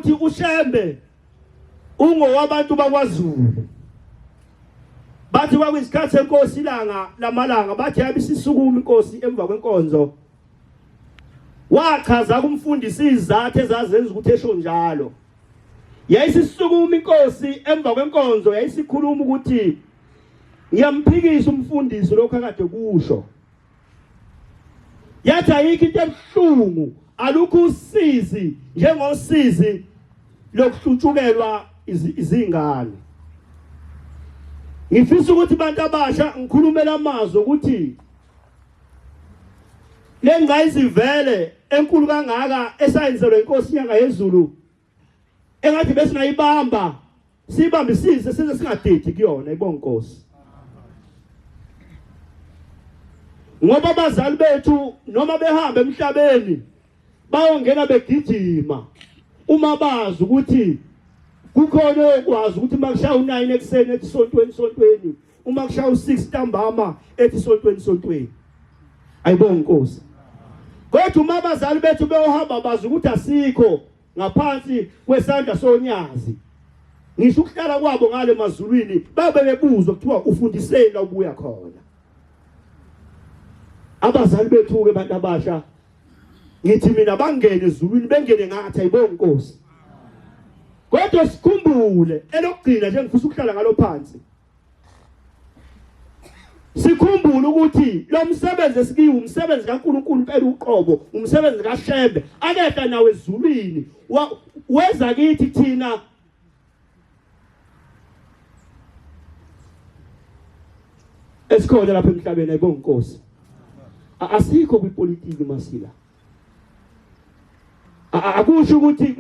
ukuthi uShembe ungowabantu bakwaZulu. Bathi kwakuyisikhathi senkosi ilanga lamalanga bathi yabisisukuma inkosi emva kwenkonzo. Wachaza kumfundisi izathu ezazenza ukuthi esho njalo. Yayisisukuma inkosi emva kwenkonzo yayisikhuluma ukuthi ngiyamphikisa umfundisi lokho akade kusho. Yathi ayikho into ebuhlungu alukho usizi njengosizi lokuhlutshukelwa izingane. Ngifisa ukuthi abantu abasha ngikhulumela amazwi ukuthi lengayizivele enkulu kangaka esayenzelwe inkosi inyanga yezulu engathi bese ngayibamba sibambisise size singadethi kuyona ibonga inkosi. Ngoba abazali bethu noma behamba emhlabeni bayongena begijima uma bazi ukuthi kukhona okwazi ukuthi makushaya u9 ekseni ethi sontweni uma kushaya u6 ntambama ethi sontweni ayibonga inkosi. Kodwa uma abazali bethu beyohamba bazi ukuthi asikho ngaphansi kwesandla sonyazi ngisho ukuhlala kwabo ngale mazulwini babe bebuzwa kuthiwa ufundiseni la ubuya khona. Abazali bethu ke bantu abasha ngithi mina bangene ezulwini bengene ngathi ayibonga inkosi. Kodwa sikhumbule elokugcina nje ngifisa ukuhlala ngalo phansi. Sikhumbule ukuthi lo msebenzi esikiwe umsebenzi kaNkulunkulu phela uqobo umsebenzi kaShembe akehla nawe ezulwini weza kithi thina esikhona lapha emhlabeni ayibonga inkosi. Asikho kwipolitiki masila. Akusho ukuthi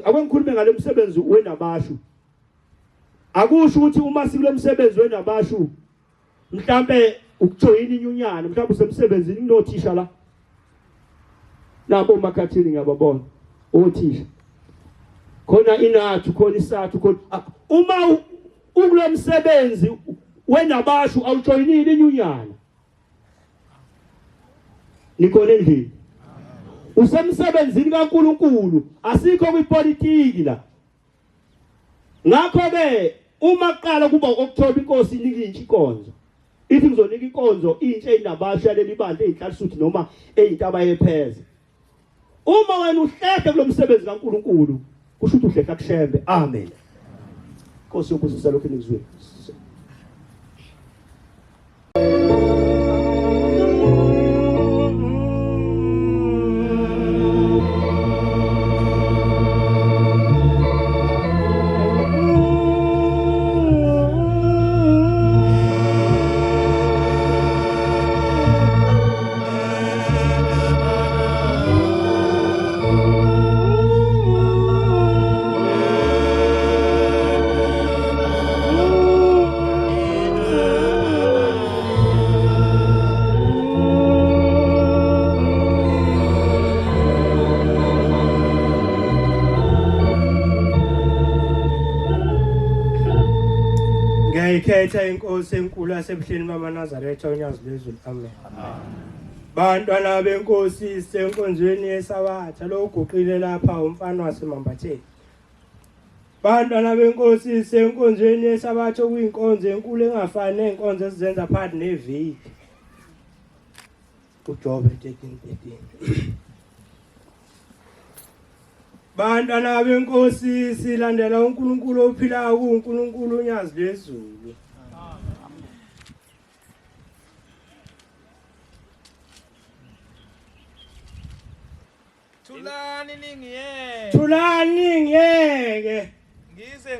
akwengikhulume ngale msebenzi wenabashu. Akusho ukuthi uma sikulo msebenzi wenabashu mhlambe ukujoyina inyunyana mhlambe usemsebenzini kunothisha la. Lapho makhathini ngiyababona othisha. Khona inathu khona isathu khona uma ukulo msebenzi wenabashu awujoyinile inyunyana. Nikole endlini. Usemsebenzini kaNkulunkulu asikho kwipolitiki la. Ngakho ke uma qala kuba October inkosi inika inkonzo. Ithi ngizonika inkonzo intsha enabasha leli bandla ezihlalisuthi noma ezintaba yepheze. Uma wena uhlehle kulo msebenzi kaNkulunkulu kusho ukuthi uhlehla kuShembe. Amen. Inkosi yokusisa lokho enizweni. Ngiyikhetha inkosi enkulu yasebuhleni bamaNazaretha onyazi lwezulu. Amen. Bantwana benkosi senkonzweni yesabatha lo uguqile lapha umfana waseMambatheni. Bantwana benkosi senkonzweni yesabatha okuyinkonzo enkulu engafani nenkonzo ezizenza phakathi neviki. uJobe 13:13. Bantwana benkosi silandela uNkulunkulu ophilayo kuNkulunkulu onyazi lwezulu. Thulani ngiyeke ngize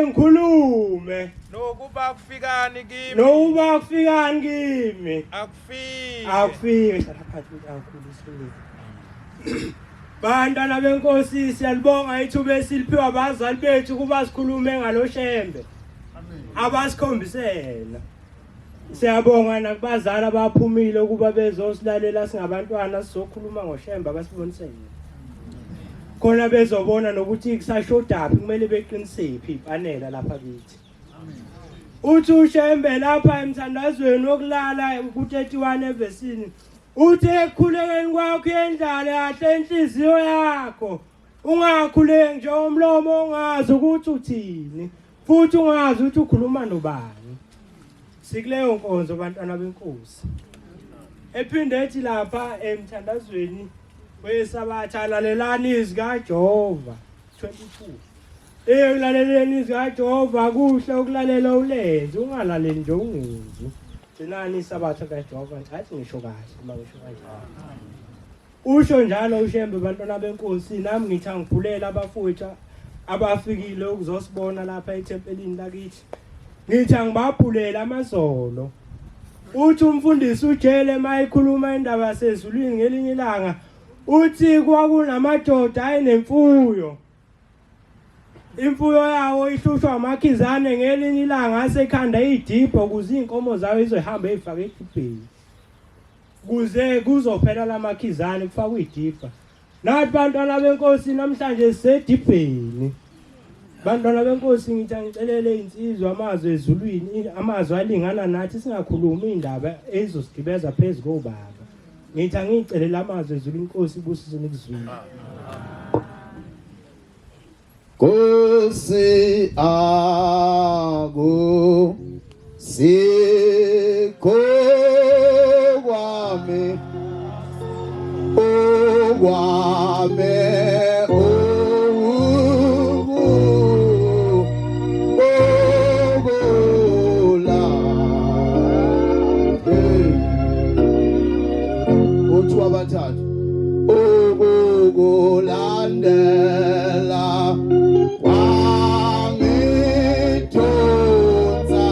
ngikhulume nokuba kufikani kimi akufike Bantwana benkosi siyalibonga ithuba esiliphiwa abazali bethu kuba sikhulume ngalo Shembe. Abasikhombisela. Siyabonga nakubazali abaphumile ukuba bezosilalela singabantwana sizokhuluma ngoShembe abasibonisele. Khona bezobona nokuthi kusashodapi kumele beqinisephi ipanela lapha kithi. Uthi uShembe lapha emthandazweni wokulala ku31 evesini uthi ekukhulekeni kwakho yendlala yahle inhliziyo yakho Ungakhuleki nje umlomo ungazi ukuthi uthini futhi ungazi ukuthi ukhuluma nobani. Sikuleyo nkonzo bantwana benkosi. Ephinde ethi lapha emthandazweni wesabatha lalelani izwi kaJehova 22. Ukulaleleni izwi kaJehova kuhle ukulalela ulenze ungalaleli nje ungezwi. Gcinani isabatha kaJehova ngathi ngisho kahle mangisho kanjalo. Usho njalo uShembe bantwana benkosi nami ngithi angiphulela abafowethu abafikile ukuzosibona lapha ethempelini lakithi. Ngithi angibaphulela amazolo. Uthi umfundisi uJele mayikhuluma indaba yasezulwini ngelinye ilanga uthi kwakunamadoda ayenemfuyo. Imfuyo yawo ihlushwa amakhizane ngelinye ilanga asekhanda idipho ukuze inkomo zawo izohamba ezifake edibheni. Kuze kuzophela lamakhizane kufakwe idipha. Nathi bantwana benkosi namhlanje sisedibheni. Bantwana benkosi ngithi angicelele insizwa amazwi ezulwini amazwi alingana nathi singakhulumi indaba ezizosigibeza phezulu kobaba. Ngithi angicelela amazwi ezulwini inkosi ibusise nikuzwini. Kosi aku sikho kwami abathathu ukukulandela kwangithonza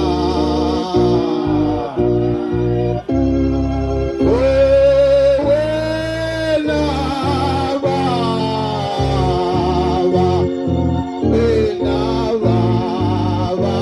wena baba wena baba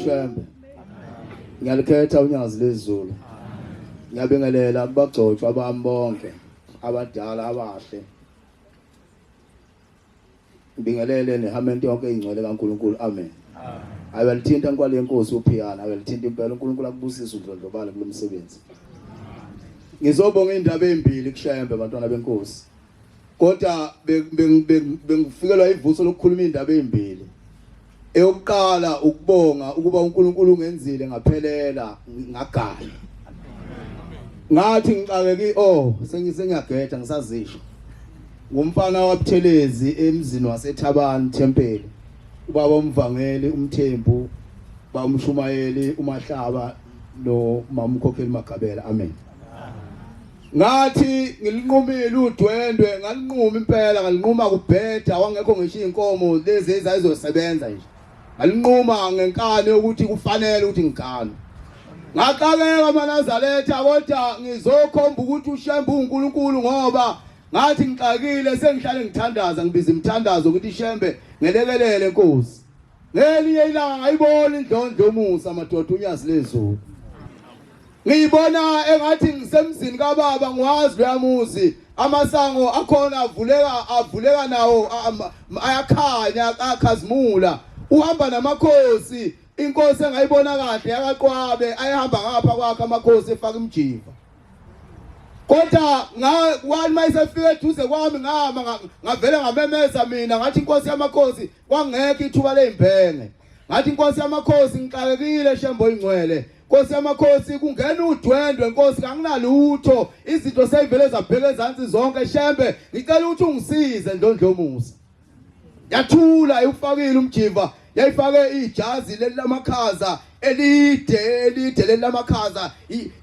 Shembe ngiyalikhetha unyazi lezulu ngiyabingelela kubagcotshwa bami bonke abadala abahle ngibingelele nehamenti yonke ingcwele kaNkuluNkulu amen awelithinta nkwale yenkosi uphiyana awelithinta impela uNkulunkulu akubusise udlondlobala kulomsebenzi ngizobonga indaba ezimbili kuShembe bantwana benkosi kodwa bengifikelwa ivuso lokukhuluma indaba ezimbili eyokuqala ukubonga ukuba uNkulunkulu ungenzile ngaphelela ngagala ngathi ngixakeki sengiyageda ngisazisho ngumfana wabuthelezi emzini waseThabani Thempeli ubaba umvangeli umthembu ba umshumayeli uMahlaba no mamukhokheli Magabela amen ngathi ngilinqumile udwendwe ngalinquma impela ngalinquma kubheda wangekho ngisho inkomo lezi ezayizosebenza nje ngalinquma ngenkani ukuthi kufanele ukuthi ngikani ngaqabeka amaNazaretha kodwa ngizokhomba ukuthi uShembe uNkulunkulu ngoba ngathi ngixakile sengihlale ngithandaza ngibiza imthandazo ukuthi iShembe ngelekelele Nkosi ngelinye ilanga ngayibona indlondlo yomusa madoda unyazi lezulu ngiyibona engathi ngisemzini kaBaba ngwazi loyamuzi amasango akhona avuleka nawo ayakhanya akhazimula uhamba namakhosi inkosi engayibona kahle yakaqwabe ayihamba ngapha kwakhe amakhosi efaka imjiva kodwa wani mayisefika eduze kwami ngavele ngamemeza mina ngathi inkosi yamakhosi kwangekho ithuba lezimbhenge ngathi inkosi yamakhosi ngixakekile shembo ingcwele Nkosi yamakhosi kungena udwendwe Nkosi kanginalutho izinto seyivele zabheka ezantsi zonke shembe ngicela ukuthi ungisize ndondlo musa yathula ayufakile umjiva yayifake ijazi lelamakhaza elide lelamakhaza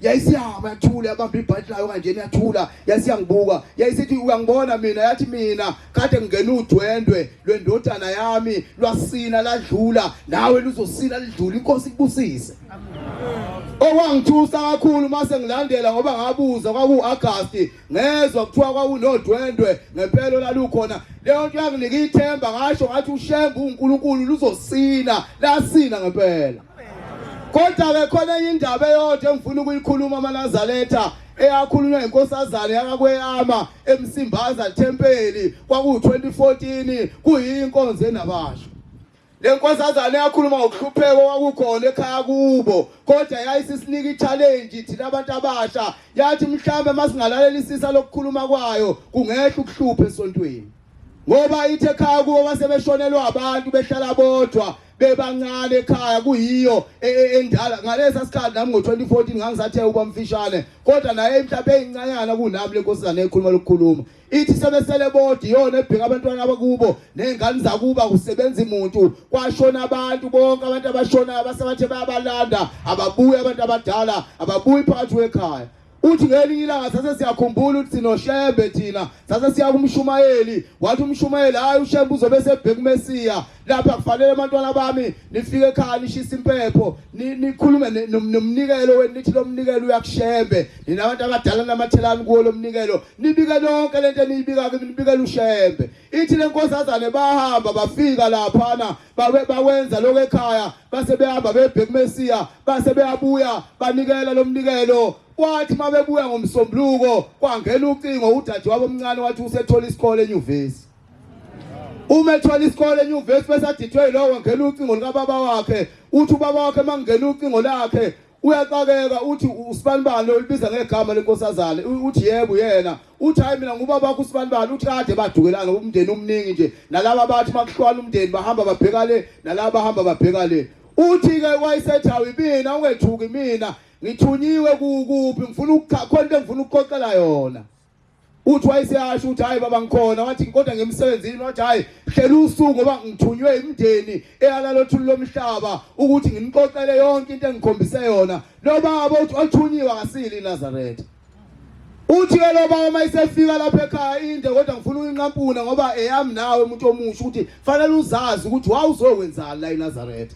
yayisiyama yathula yabamba ibhathi layo kanje yathula yasiyangibuka yayisithi uyangibona mina yathi mina kade ngingena udwendwe lwendodana yami lwasina ladlula nawe luzosina lidlula inkosi ikubusise okwangithusa kakhulu mase ngilandela ngoba ngabuza kwaku-August ngezwa kuthiwa kwakunodwendwe ngempela lalukhona leyo nto yanginika ithemba ngasho ngathi ushembe uNkulunkulu luzosina lasina ngempela kodwa-ke khona enye indaba eyodwa engifuna ukuyikhuluma amaNazaretha eyakhulunywa inkosazane yakakweyama eMsimbaza Thempeli kwaku-2014 kuyinkonzo enabasho lenkosazane yakhuluma ngokuhlupheka kwakukhona ekhaya kubo kodwa yayisisinika i-challenge thina abantu abasha yathi mhlambe masingalalela lokukhuluma kwayo kungehla ukuhlupha esontweni ngoba ithe ekhaya kubo basebeshonelwa abantu behlala bodwa bebancane ekhaya kuyiyo endala ngalesa sikhathi nami ngo-2014 ngangisathe uba mfishane kodwa naye mhlawumbe eyincanyana kunami lenkosazane ekhuluma lokukhuluma ithi sebesele bodwa iyona ebheka abantwana abakubo ney'ngane zakuba kusebenza umuntu kwashona abantu bonke abantu abashonayo basebathe bayabalanda ababuye abantu abadala ababuye phakathi kwekhaya uthi ngelinye ilanga sase siyakhumbula ukuthi sinoshembe thina sase siya kumshumayeli wathi umshumayeli hayi ushembe uzobe sebheka uMesiya lapha kufanele abantwana bami nifike ekhaya nishisa impepho nikhulume nomnikelo wenu nithi lo mnikelo uyakushembe ninabantu abadala namathelani kuwo lo mnikelo nibike lonke lento eniyibika nibikela ushembe ithi lenkosazane bahamba bafika laphana bawenza lokho ekhaya base behamba bebheka uMesiya base beyabuya banikela lo mnikelo wathi mabebuya ngomsombuluko kwangena ucingo udade wabo omncane wathi usethola isikole enyuvesi uma ethola isikole enyuvesi bese adithwe yilowo ngena ucingo likababa wakhe uthi ubaba wakhe mangena ucingo lakhe uyaqakeka uthi usibanibani olibiza ngegama lenkosazane uthi yebo yena uthi hayi mina ngubaba wakho usibanibani uthi kade badukelana umndeni omningi nje nalaba bathi makuhlwana umndeni bahamba babheka le nalaba bahamba babheka le uthi ke wayisethi awibina ungethuki mina ngithunyiwe kuphi ngifuna ukukhona ngifuna ukuqoqela yona uthi wayeseyasho uthi hayi baba ngikhona wathi kodwa ngemsebenzini wathi hayi hlela usuku ngoba ngithunywe imndeni eyalalo thulu lomhlaba ukuthi nginiqoqele yonke into engikhombise yona lo baba uthi wathunyiwe akasili iNazaretha uthi ke lo baba mayisefika lapha ekhaya inde kodwa ngifuna uyinqampuna ngoba eyami nawe umuntu omusha ukuthi fanele uzazi ukuthi wawuzokwenzani la iNazaretha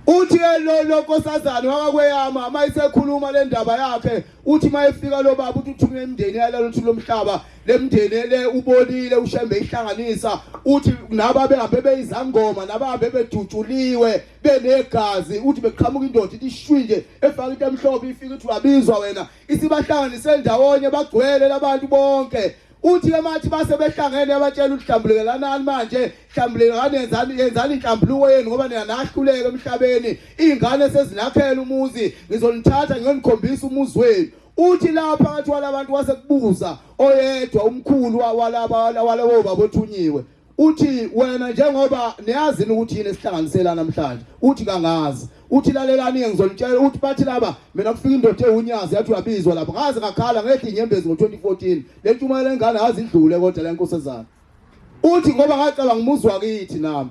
uthi lo nkosazane wakakweyama mayisekhuluma le ndaba yakhe uthi mayefika lo baba uthi uthunywe imndeni yalalo thulu lomhlaba lemndeni le ubonile ushembe ihlanganisa uthi nababe hambe beyizangoma nababe bedutshuliwe benegazi uthi beqhamuka indoda ithi shwinje efaka into emhlophe ifika uthi wabizwa wena isibahlanganise ndawonye bagcwele labantu bonke uthi ke mathi base behlangene abatshela ukuhlambulukelanani manje hlambulekani yenzani inhlambuluko yenu ngoba nina nahluleke emhlabeni izingane sezinakhela umuzi ngizonithatha ngiyonikhombisa umuzi wenu uthi lapha phakathi kwalabantu wasekubuza oyedwa umkhulu walabo baba othunyiwe uthi wena njengoba niyazini ukuthi yini esihlanganisela namhlanje uthi kangazi uthi lalelani ngizonitshela uthi bathi laba mina kufika indoda ehunyazi yathi uyabizwa lapha ngaze ngakhala ngehla inyembezi ngo-2014 le ntshumayelo engane ngazi idlule kodwa le nkosazana uthi ngoba ngacaba ngimuzwa kithi nami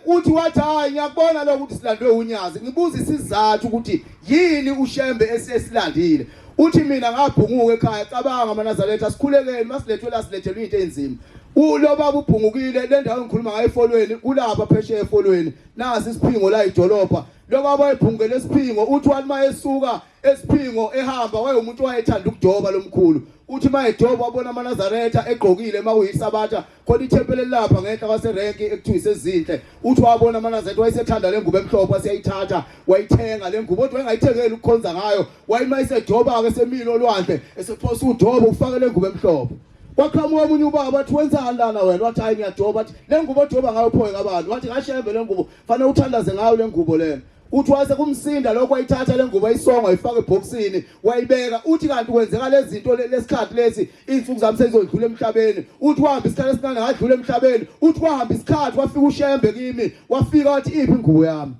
uthi wathi hayi ngiyakubona lokho ukuthi silandwe unyazi ngibuza isizathu ukuthi yini ushembe esesilandile uthi mina ngabhunguka ekhaya cabanga amaNazaretha sikhulekeni masilethwe la silethelwe into enzima lo baba ubhungukile le ndawo ngikhuluma ngayo efolweni kulapha phesheya efolweni nasi isiphingo la idolobha lo baba ebhungele esiphingo uthi wathi mayesuka esiphingo ehamba wayeumuntu wayethanda ukujoba lomkhulu uthi mayedoba wabona amaNazaretha egqokile makuyisabatha khona ithempeli lapha ngehla kwaserenki ekuthiwa isezinhle uthi wabona amaNazaretha wayesethanda lengubo emhlophe waseyithatha wayithenga lengubo kodwa engayithengeli ukukhonza ngayo wayimayisedoba ke semilo olwandle esephosa udobo ufake lengubo emhlophe kwaqhamuka omunye ubaba wathi wenzani lana wena wathi hayi ngiyadoba wathi lengubo odoba ngayo phoye kabantu wathi ngashembe lengubo fanele uthandaze ngayo lengubo lena uthi wase kumsinda lokho wayithatha lengubo ayisonga ayifaka eboxini wayibeka uthi kanti kwenzeka lezi zinto lesikhathi lesi insuku zami sezodlula emhlabeni uthi wahamba isikhathi esincane ngadlula emhlabeni uthi wahamba isikhathi wafika ushembe kimi wafika wathi iphi ingubo yami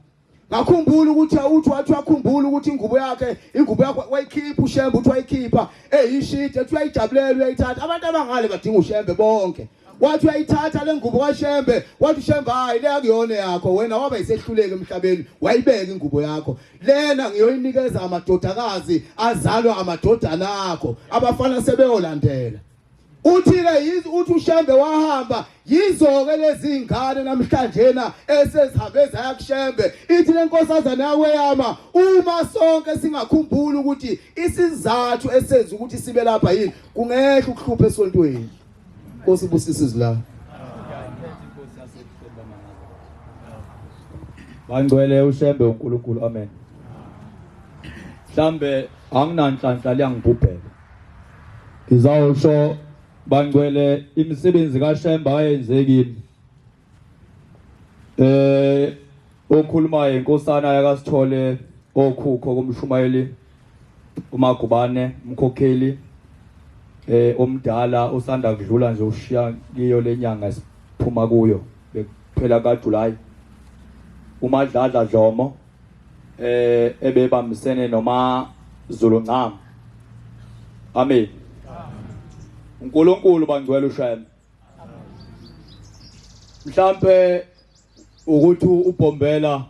ngakhumbula ukuthi wathi wakhumbula ukuthi ingubo yakhe wayikhipha ushembe uthi wayikhipha eyishide ethi uyayijabulela uyayithatha abantu abangale badinga ushembe bonke wathi uyayithatha lengubo kaShembe wathi uShembe hayi le akuyona yakho wena waba yisehluleke emhlabeni wayibeka ingubo yakho lena ngiyoyinikeza amadodakazi azalwa amadodana akho abafana sebeyolandela uthi ke uthi uShembe wahamba yizo-ke lezi ingane namhlanje na esezihambe zaya kuShembe ithi lenkosazana yakweyama uma sonke singakhumbuli ukuthi isizathu esenza ukuthi sibe lapha yini kungehla ukuhlupha esontweni Nkosi busisi izila Bangcwele uShembe uNkulunkulu amen Mhlambe anginanhlanhla liyangibhubhela Ngizawusho bangcwele imisebenzi kaShembe ayenzekini okhulumayo inkosana yakasithole okhukho kumshumayeli uMagubane umkhokheli omdala osanda kudlula nje ushiya kiyo lenyanga esiphuma kuyo bekuphela kaJuly uMadladla Dlomo ebebambisene noma Zulu Ncam amen uNkulunkulu bangcwele uShembe mhlambe ukuthi uBombela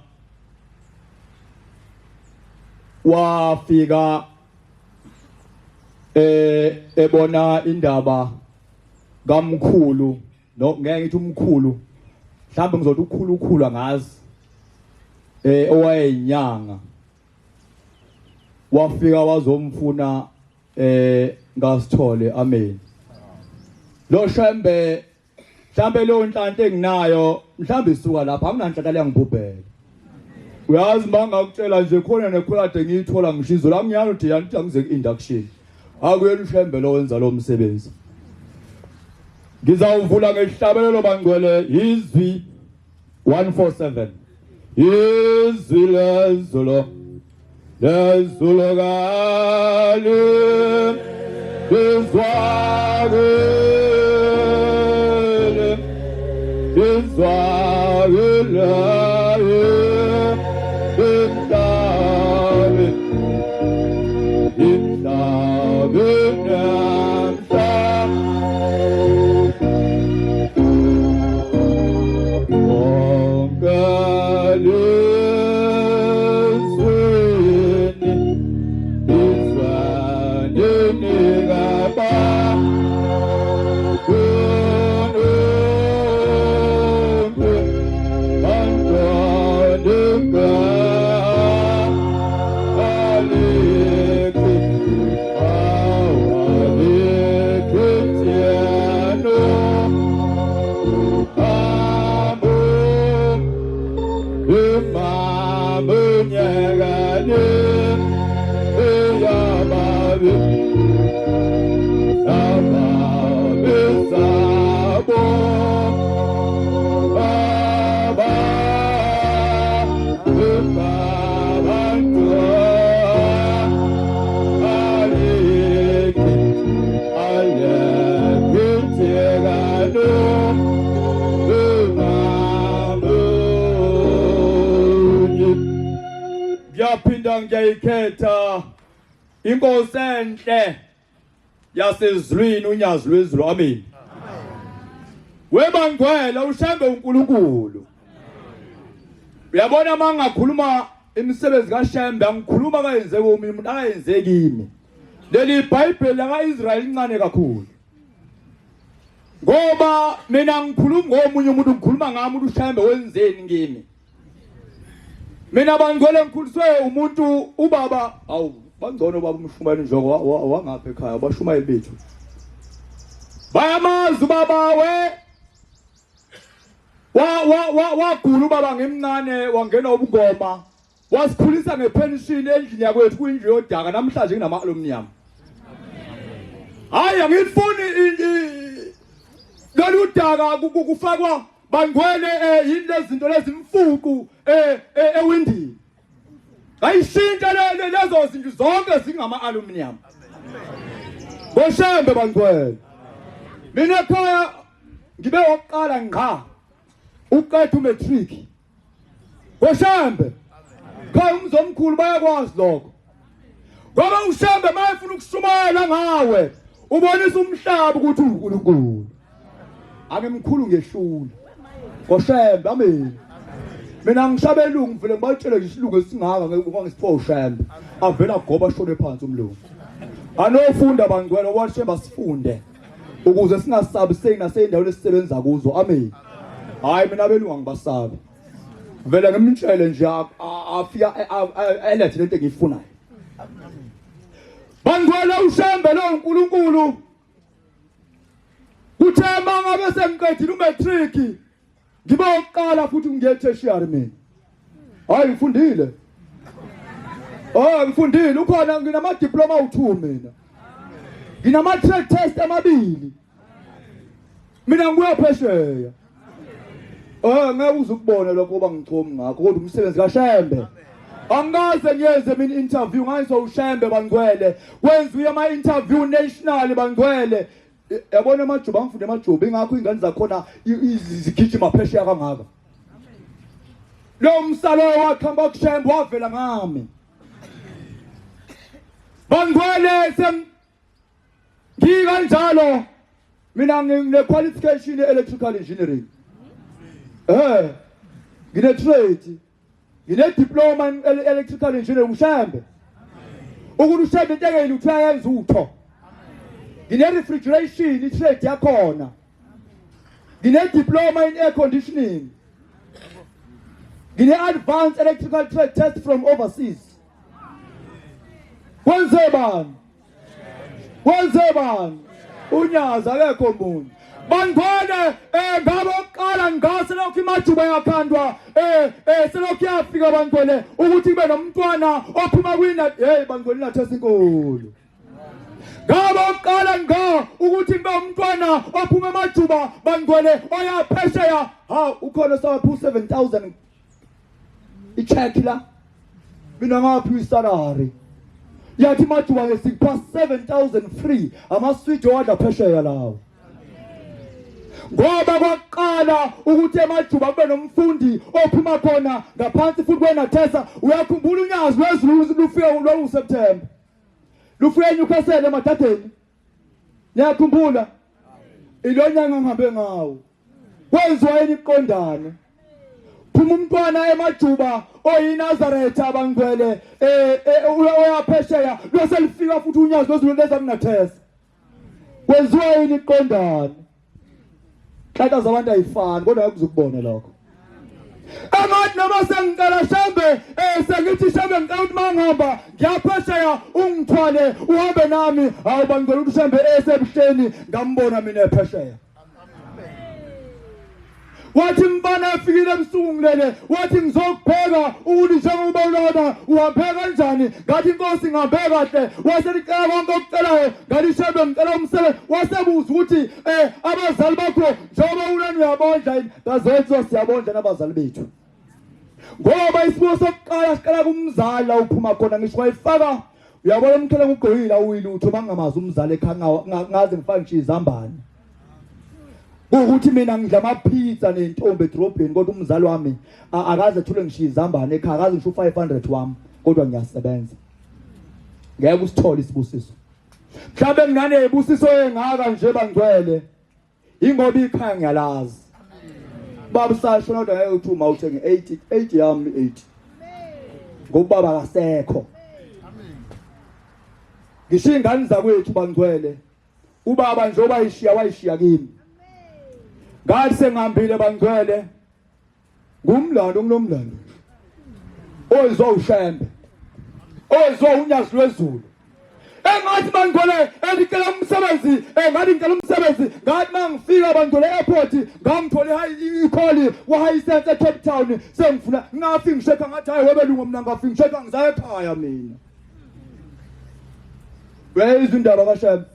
wafika ebona indaba kamkhulu no ngeke ngithi umkhulu mhlambe ngizothi ukhulu angazi owayenyanga wafika wazomfuna ngasithole amen lo Shembe mhlambe lo nhlanhla enginayo mhlambe isuka lapha anginanhlanhla liyangibhubhela uyazi mangakutshela nje khona nekhulade ngiyithola ngishizo la ngiyalo uthi yanti angize ku-induction akuyena uShembe lo wenza lo msebenzi ngizawuvula ngesihlabelelo bangcwele izwi 147 izwi lezulu kali ngiyaphinda ngiyayikhetha inkosi enhle yasezulwini unyazi lwezulu amen webangcwele uShembe uNkulunkulu uyabona mangakhuluma imisebenzi kaShembe angikhuluma kayenzeke omunye umuntu akayenzeki kimi leli iBhayibheli lakaIsrayeli incane kakhulu ngoba mina ngikhuluma ngomunye umuntu ngikhuluma ngami uShembe wenzeni kimi mina bangcwele ngikhuliswe umuntu ubaba awu bangcono baba umshumayeli njengo wangapha ekhaya abashumayeli bethu bayamazi babawe wagula ubaba ngemncane wangena ubungoma wasikhulisa ngepension endlini yakwethu kuyindlu yodaka namhlanje kunama alumnium. Hayi angifuni lolu daka kufakwa bangwele yini lezinto lezimfuku ewindini. Ayishintsha lezo zinto zonke zingama aluminium. Boshembe bangwele. Mina ekhaya ngibe wokuqala ngqa uqeda umatric. Boshembe. Khaya umzomkhulu bayakwazi lokho. Ngoba ushembe mayefuna ukushumayela ngawe ubonisa umhlaba ukuthi uNkulunkulu. Angimkhulu ngehlula. Boshembe amen. Mina ngishabelungu vele ngibatshela nje isilungu esingaka ngisipho ushembe. Avela goba shone phansi umlungu. Anofunda bangcwele washemba sifunde ukuze singasabi seyindaweni esisebenza kuzo. Amen. Hayi mina belungu ngibasabi. Vele ngimtshele nje afika elethe lento engiyifunayo. Bangcwele ushembe lo uNkulunkulu. Uthema ngabe sengiqedile umatric. Ngibe oqala futhi ngiye tertiary mina. Hayi ngifundile. Ngifundile ukhona nginama diploma u2 mina. Nginama trade test amabili. Mina ngibuya phesheya. Ngeke uzukubona lokho oba ngichomi ngakho kodwa umsebenzi kaShembe. Angaze ngiyenze mina interview ngayiso uShembe bangcwele. Wenza ama interview national bangcwele. Yabona amajuba ngifunde amajuba ingakho ingane zakhona izigijima phesheya kangaka. Lo msalo wakhamba kuShembe wavela ngami. Bangcwele ngikanjalo mina ngine qualification electrical engineering. Ngine trade. Ngine diploma in electrical engineering uShembe. Ukuthi uShembe into engeyini uyenza utho. Ngine refrigeration i-trade yakhona. Ngine diploma in air conditioning. Ngine advanced electrical trade test from overseas. Wenzebani? Unyaza akekho umuntu. Bangcwele ngabe oqala ngase lokho imajuba yakhandwa selokhu yafika bangcwele ukuthi kube nomntwana ophuma kwina bangcwele nathesa inkulu. Ngabe oqala ukuthi kube umntwana ophuma emajuba bangcwele oyaphesheya ukhona sawaphu 7,000 icheck la mina ngaphi isalary yathi majuba ngesikupha 7,000 free ama-switch owadla phesheya lawo. Ngoba kwaqala ukuthi emajuba kube nomfundi ophuma khona ngaphansi futhi kwenathesa. Uyakhumbula unyazi wezulu lufike lo September lufike eNewcastle emadadeni. Niyakhumbula ilonyanga ngihambe ngawo kwenziwa yini iqondane phuma umntwana emajuba oyinazaretha abangcwele oyaphesheya lose lifika futhi unyazi wezulu leza kunathesa kwenziwa yini iqondane. Xaxa zabantu ayifani kodwa akuzukubona lokho. Amathi noma sengicela Shembe sengithi Shembe ngicela ukuthi mangihamba ngiyaphesheya ungithwale uhambe nami. Hawu bangicela ukuthi Shembe esebuhleni ngambona mina ephesheya. Wathi mbana efikile ebusuku ngilele wathi ngizokubheka ukuthi njengoba ulona uhambe kanjani. Ngathi inkosi ngihambe kahle. Waselicela konke okucelayo ngathi Shembe ngicela umsebenzi. Wasebuza ukuthi abazali bakho njengoba ulona uyabondla yini. Ngazethu siyabondla nabazali bethu. Ngoba isibuzo sokuqala siqala kumzali la uphuma khona ngisho wayifaka uyabona umkhele ngugqokile awuyilutho bangamazi umzali ekhanga ngaze ngifake nje izambane. Ukuthi mina ngidla amapizza nentombi edrobheni kodwa umzali wami akaze ethule ngishiya izambane ekhaya akaze ngisho 500 wami kodwa ngiyasebenza. Ngeke usithole isibusiso. Mhlawumbe ngane ibusiso engaka nje bangcwele. Ingoba ikhaya ngiyalazi. Baba sasho kodwa ngeke uthuma uthenge 80 yami 80. Ngoba baba akasekho. Ngisho ingane zakwethu bangcwele. Ubaba nje obayishiya wayishiya kimi. Ngathi sengihambile bangcwele ngumlando nginomlando oyizwa uShembe oyizwa unyazi lwezulu engathi bangigole andicela umsebenzi ngathi ngicela umsebenzi ngathi mangifika bangigole airport ngangithola ikholi wa-Hisense eCape Town sengifuna ngafika ngisheka ngathi hayi webelungu mina ngafika ngisheka ngizayo ekhaya mina uyayizwa indaba kaShembe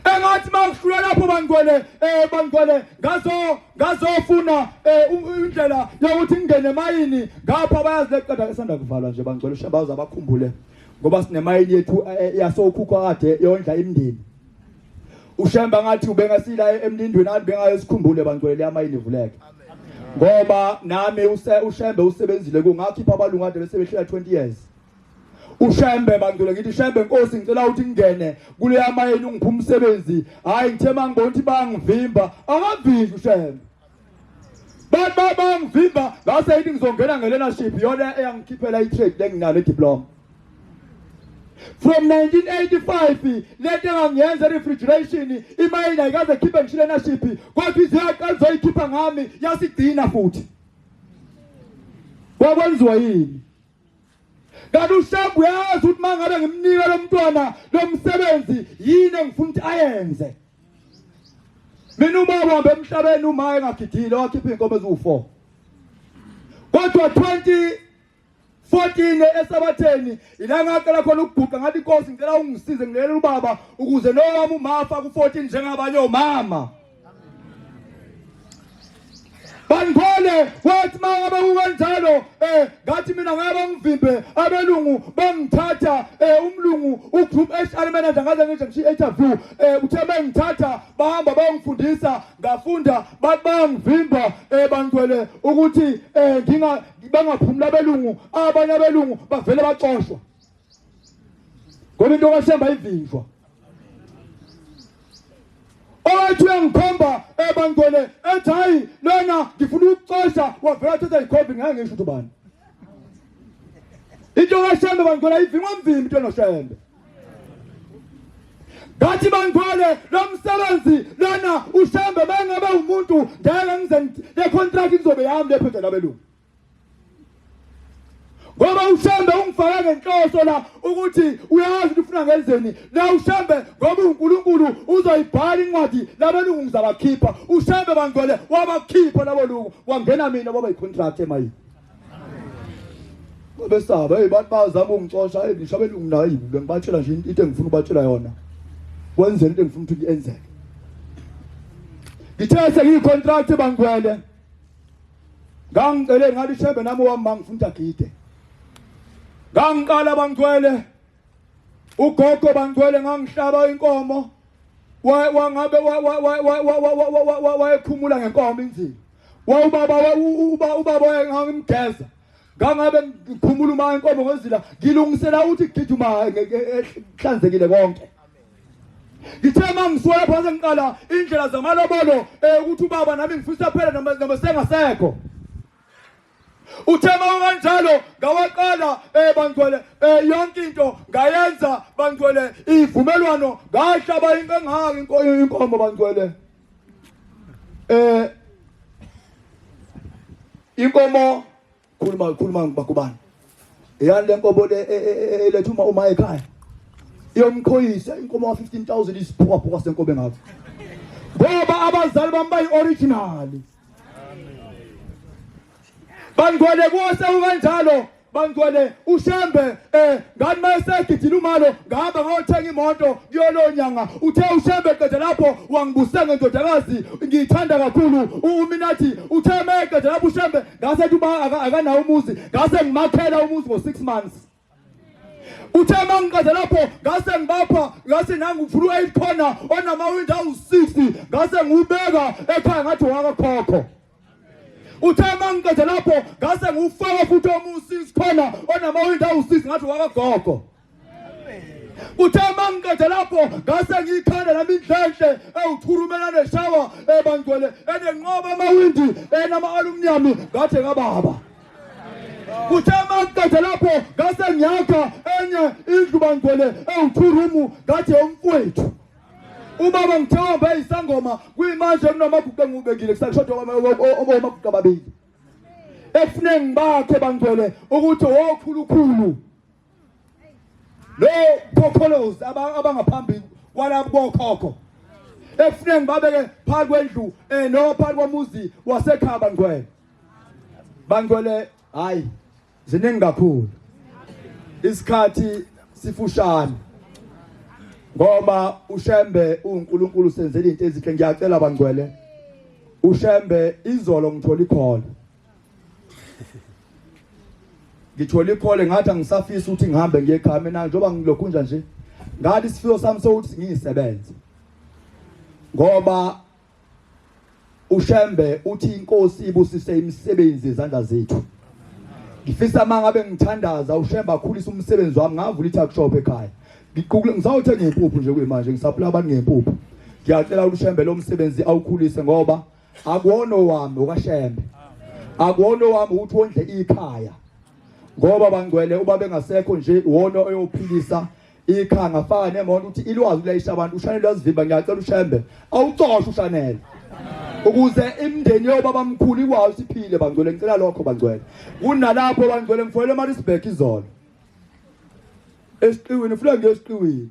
engathi mangishula lapho bangigole ngazofuna indlela yokuthi ngingene emayini ngapha bayazi leqeda esanda kuvalwa nje bangigole uShembe baza bakhumbule ngoba sinemayini yethu yasokhukha kade yondla imndeni uShembe ngathi ubengasila emlindweni athi bengayisikhumbule bangigole le yamayini ivuleke ngoba nami uShembe usebenzile kungakhipha abalungu ade bese behlela 20 years uShembe bangigole ngithi Shembe Nkosi ngicela ukuthi ngene kule yamayini ungiphuma umsebenzi hayi ngithe mangibona ukuthi bangivimba akavimbi uShembe bangivimba ngase yithi ngizongena nge-learnership yona eyangikhiphela i-trade lenginalo idiploma from 1985 lento engangiyenza refrigeration imayini ayikaze khiphe ngisho learnership kodwa iziyaqala zoyikhipha ngami yasigcina futhi wakwenziwa yini kanti uShembe uyazi ukuthi mangabe ngimnika lo mntwana lo msebenzi yini engifuna ukuthi ayenze mina ubaba wami emhlabeni uma engagidile wakhipha inkomo eziwu4 kodwa 2014 esabatheni ila ngaqala khona ukuguqa ngathi Nkosi ngicela ungisize ngilelela ubaba ukuze nowami umafa ku14 njengabanye omama bangigole wathi mangabe kukanjalo ngathi mina ngabe ngivimbe abelungu bangithatha umlungu ugroup HR manager ngaze ngisho ngishi interview uthe bengithatha bahamba bayongifundisa ngafunda bathi bangivimba bangigole ukuthi bangaphumula abelungu abanye abelungu bavele baxoshwa ngoba into kaShembe ayivinjwa owathi uyangikhomba bangigole ethi hayi lona ngifuna ukuxosha wavela thatha ikhophi ngeke ngisho ukuthi ubani into kaShembe bangigole ayivimba mvimbi into noShembe ngathi bangigole lo msebenzi lona uShembe bengabe umuntu ngeke ngize le contract izobe yami lephethe labelungu ngoba uShembe ungifaka ngenhloso la ukuthi uyazi ukuthi ufuna ngenzeni la uShembe ngoba uNkulunkulu uzoyibhala incwadi labelungu ngizabakhipha uShembe bangigole wabakhipha labelungu wangena mina baba icontract emayini besaba bathi bazama ungixosha ngisho abelungu nayo ngibatshela nje into engifuna ukubatshela yona wenzeni into engifuna ukuthi iyenzeke ngithe sengiyicontract bangigwele ngangicele ngathi Shembe nami wami mangifuna agide ngangiqala bangigwele ugogo bangigwele ngangihlaba inkomo wangabe wayekhumula ngenkomo inzima ubaba wayengangimgeza ngangabe ngikhumula uma inkomo ngozila ngilungisela ukuthi gijuma ehlanzekile konke ngithe mangisuka phansi ngiqala indlela zamalobolo ukuthi ubaba nami ngifisa phela noma sengasekho uthema kanjalo ngawaqala bangigwele yonke into ngayenza bangigwele ivumelwano ngahlaba ingangaka inkomo bangigwele inkomo khuluma ngibakubani yani lenkomo lethu uma ekhaya iyomkhoyisa inkomo wa 15,000 isiphuka senkomo engakho ngoba abazali bami bayi original bangigwele kuse kanjalo bangigwele uShembe ngathi mayesegidile umalo ngahamba ngayothenga imoto kuyolonyanga uthe uShembe qede lapho wangibusela ngendodakazi ngiyithanda kakhulu uminathi uthe mayekade lapho uShembe ngase kuba akanawo umuzi ngase ngimakhela umuzi ngo6 months uthe mangiqede lapho ngase ngibapha ngase nangifuna 8 corner onamawindi awu60 ngase ngubeka ekhaya ngathi wakakhokho uthe mangiqede lapho ngase ngufaka futhi omu6 khona onamawindi awu6 ngathi wakagogo uthe mangiqede lapho ngase ngiyikhanda nami indlenhle ewuthurumela neshawa bangigwele enenqoba amawindi enama-aluminium ngathi kababa uthe mangiqede lapho ngase ngiyakha enye indlu bangigwele ewuthurumu ngathi umfowethu ubaba ngithemba isangoma kuyimanje kunamaguqa engubekile kusashoda omaguqa ababili efune ngibakhe bangcwele ukuthi wokhulukhulu lo khokolozi abangaphambili walabo bokhokho efunenge babeke phakathi kwendlu no phakathi komuzi wasekhaya bangcwele hayi ziningi kakhulu isikhathi sifushane ngoba uShembe uNkulunkulu senzele izinto ezihle ngiyacela bangcwele uShembe izolo ngithola ikholo ngathi angisafisa ukuthi ngihambe ngiye ekhaya mina njengoba ngilokhunja nje ngathi isifiso sami sokuthi ngiyisebenze ngoba uShembe uthi inkosi ibusise imisebenzi yezandla zethu ngifisa mangabe ngithandaza uShembe akhulisa umsebenzi wami ngavula i-tuck shop ekhaya ngizawuthenga impuphu nje kuyimanje ngisaphula abantu ngempuphu ngiyacela uShembe lo msebenzi awukhulise ngoba akuwona wami okaShembe akuwona wami ukuthi wondle ikhaya ngoba bangcwele uba bengasekho nje wona oyophilisa ikhaya ngafaka nemoto ukuthi ilwazi layisha abantu uShanele yazivimba ngiyacela uShembe awucoshe uShanele ukuze imndeni yobaba omkhulu ikwazi iphile bangcwele ngicela lokho bangcwele kunalapho bangcwele ngifonele eMaritzburg izolo esiqiwini ufuna ngiyesiqiwini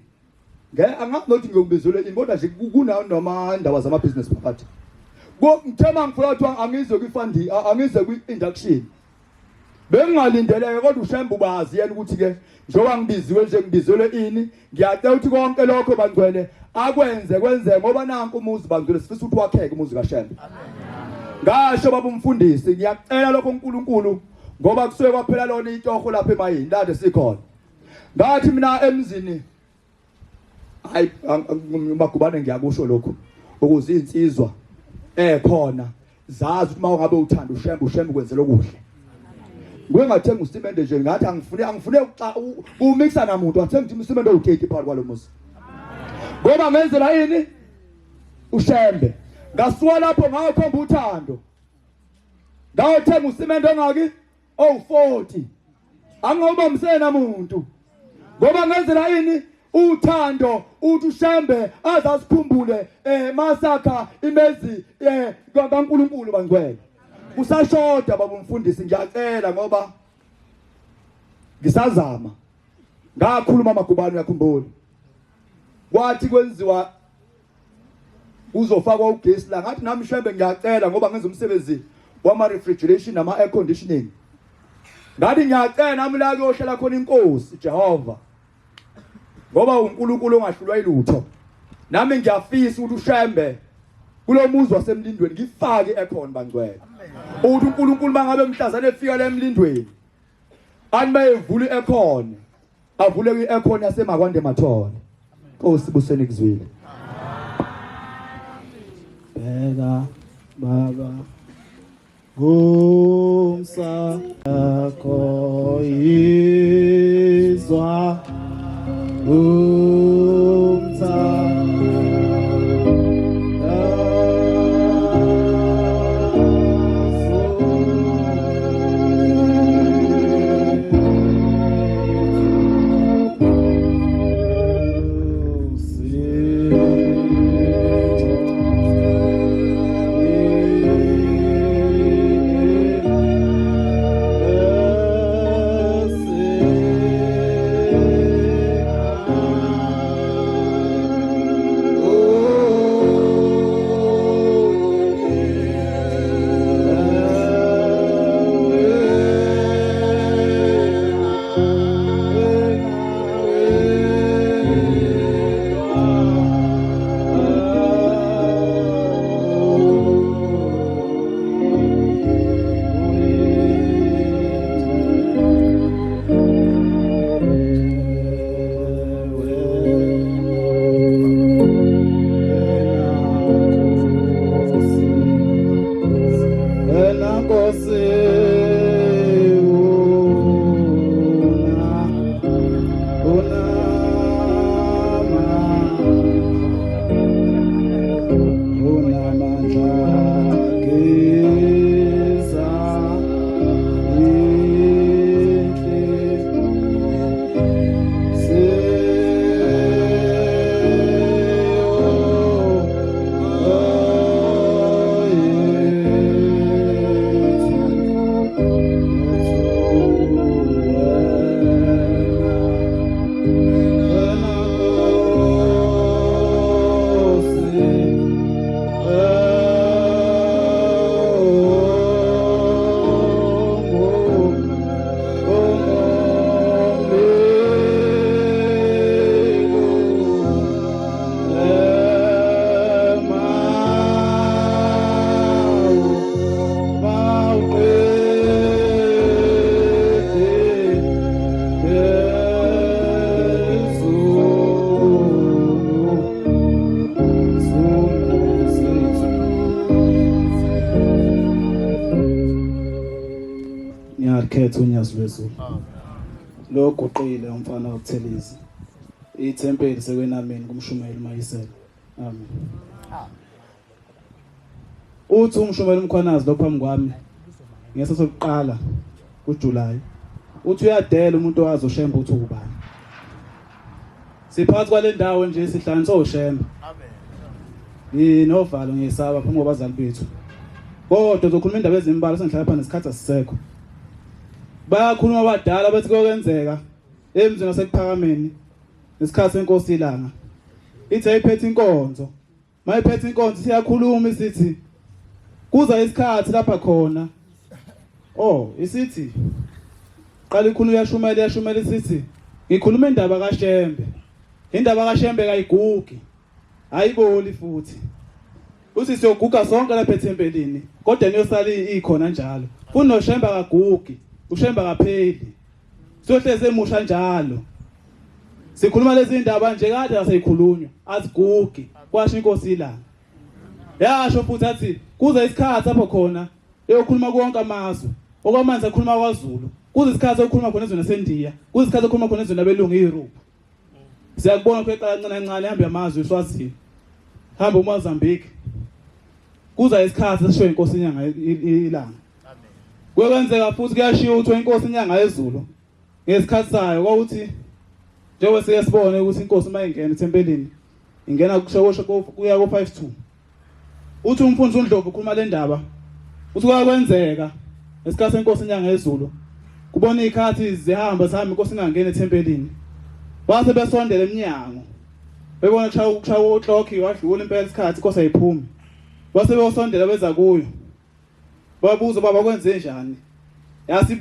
angazi nokuthi ngiyokubizela ini kodwa nje kunawo noma indaba zama-business phakathi ngithema ngifuna ukuthi angizwe kwifandi angizwe kwi-induction bengingalindeleke kodwa uShembe ubazi yena ukuthi-ke njengoba ngibiziwe nje ngibizelwe ini ngiyacela ukuthi konke lokho bangcwele akwenze kwenzeke ngoba nanku umuzi bangcwele sifisa ukuthi wakheke umuzi kaShembe ngasho baba umfundisi ngiyacela lokho uNkulunkulu ngoba kusuke kwaphela lona itoho lapha emayini lade sikhona ngathi mina emzini hayi magubane ngiyakusho lokho ukuze insizwa khona zazi ukuthi mawungabe uthanda uShembe kwenzela okuhle ngingathenga uSimende nje ngathi angifune umixa namuntu athenga ukuthi uSimende utheki phakathi kwalomuzi ngoba ngenzela yini uShembe ngasuka lapho ngakhomba uthando ngawuthenga uSimende ongaki 40 angoba msena umuntu ngoba ngenzela yini uthando uthi uShembe azasikhumbule masakha imezi kaNkulunkulu bangcwele kusashoda baba umfundisi ngiyacela ngoba ngisazama ngakhuluma amagubane uyakhumbula kwathi kwenziwa uzofakwa ugesi la ngathi nami Shembe ngiyacela ngoba ngenza umsebenzi wama refrigeration nama air conditioning ngathi ngiyacela nami la kuyohlala khona inkosi Jehova ngoba uNkulunkulu ongahlulwa ilutho nami ngiyafisa ukuthi uShembe kulomuzi wasemlindweni ngifake ekhona bangcwele uthi uNkulunkulu mangabe mhlazane efika la emlindweni anibevula ekhona avule kwi-aircon yasemakwande mathole Nkosi buseni kuzwile bheka baba umsa yakho izwa umsa engalikhetha unyazi lwezulu lo guqile umfana wobuthelezi ithempeli sekwenameni kumshumeli Mayisela amen. Uthi umshumeli Mkhwanazi lo phambi kwami ngeso sokuqala kuJuly uthi uyadela umuntu owazi uShembe uthi ubani. Siphathi kwale ndawo nje sihlanganisa uShembe amen. Novalo ngiyesaba phambi kwabazali bethu kodwa zokhuluma indaba ezimbala sengihlala phansi nesikhathi asisekho. Bayakhuluma abadala bathi kokwenzeka emzini wasekuphakameni nesikhathi senkosi ilanga ithi ayiphethe inkonzo mayiphethe inkonzo siyakhuluma isithi kuza isikhathi lapha khona isithi qala ikhulu yashumela isithi ngikhuluma indaba kaShembe indaba kaShembe kayigugi ayiboli futhi uthi siyoguga sonke lapha ethempelini kodwa niyosala ikhona njalo kunoShembe akagugi uShembe akapheli siyohleze emusha njalo sikhuluma lezi indaba nje kade asayikhulunywa azigugi kwasho inkosi ilanga yasho futhi athi kuza isikhathi lapho khona eyokhuluma konke amazwe okwamanzi akhuluma kwaZulu kuza isikhathi sokukhuluma khona ezweni laseNdiya kuza isikhathi sokukhuluma khona ezweni labelungu eEurope siyakubona kweqala kancane hambe amazwe eSwazini hambe uMozambique kuza isikhathi sesho inkosi inyanga ilanga amen. Kwenzeka futhi kuyashiya ukuthi inkosi inyanga yezulu ngesikhathi sayo kwauthi njengoba siyasibona ukuthi inkosi mayingena ethempelini ingena kushosho kuya ko52 uthi umfundisi uNdlovu ukhuluma le ndaba uthi kwakwenzeka esikhathi senkosi inyanga yezulu kubona ikhathi zihamba sihamba inkosi ingangena ethempelini base besondela eminyango bebona kushaya uclock wadlula impela isikhathi inkosi ayiphumi base beyosondela beza kuyo babuza baba kwenze njani yasi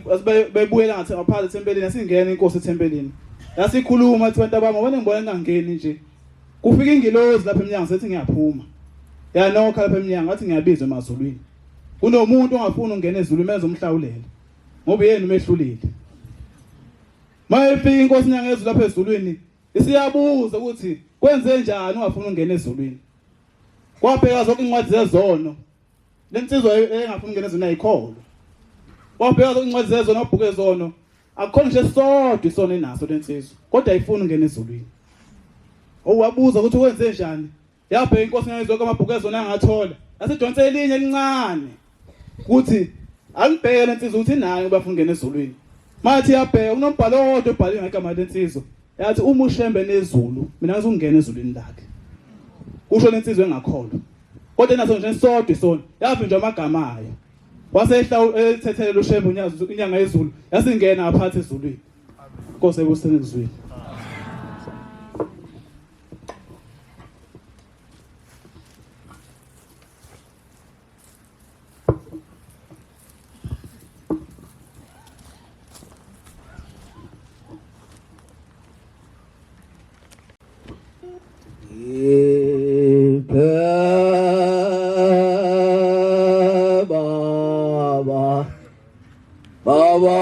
bebuyela ngathi ngaphandle ethempelini yasingena inkosi ethempelini yasikhuluma athi bantu abami ngibona ngibona ngangeni nje kufika ingilozi lapha eminyango sethi ngiyaphuma yanokha lapha eminyango athi ngiyabizwa emazulwini kunomuntu ongafuni ungena ezulwini menze umhlawulele ngoba yena umehlulile mayefika inkosi inyanga ezulu lapha ezulwini isiyabuza ukuthi kwenze njani ungafuni ungena ezulwini kwapheka zonke incwadi zezono lensizwa engafuni ungena ezulwini ayikholo kwapheka zonke incwadi zezono obhuku ezono akukhona nje sodwa isona inaso lensizwa kodwa ayifuni ungena ezulwini owabuza ukuthi wenze njani yaphe inkosi inyanga ezulu amabhuku ezona angathola yasidonse elinye elincane ukuthi angibheke lensizwa ukuthi nayo bafuna ungena ezulwini mathi yabheka unombhalo odwa ebhaliwe ngegama lensizwa yathi uma uShembe nezulu mina ngizongena ezulwini lakhe kusho lensizwa engakholwa kodwa naso nje sodwa isona yavinjwa amagama ayo wasehla ethethelela uShembe inyanga yezulu yasingena ngaphansi ezulwini Nkosi ebuseni ezulwini Baba,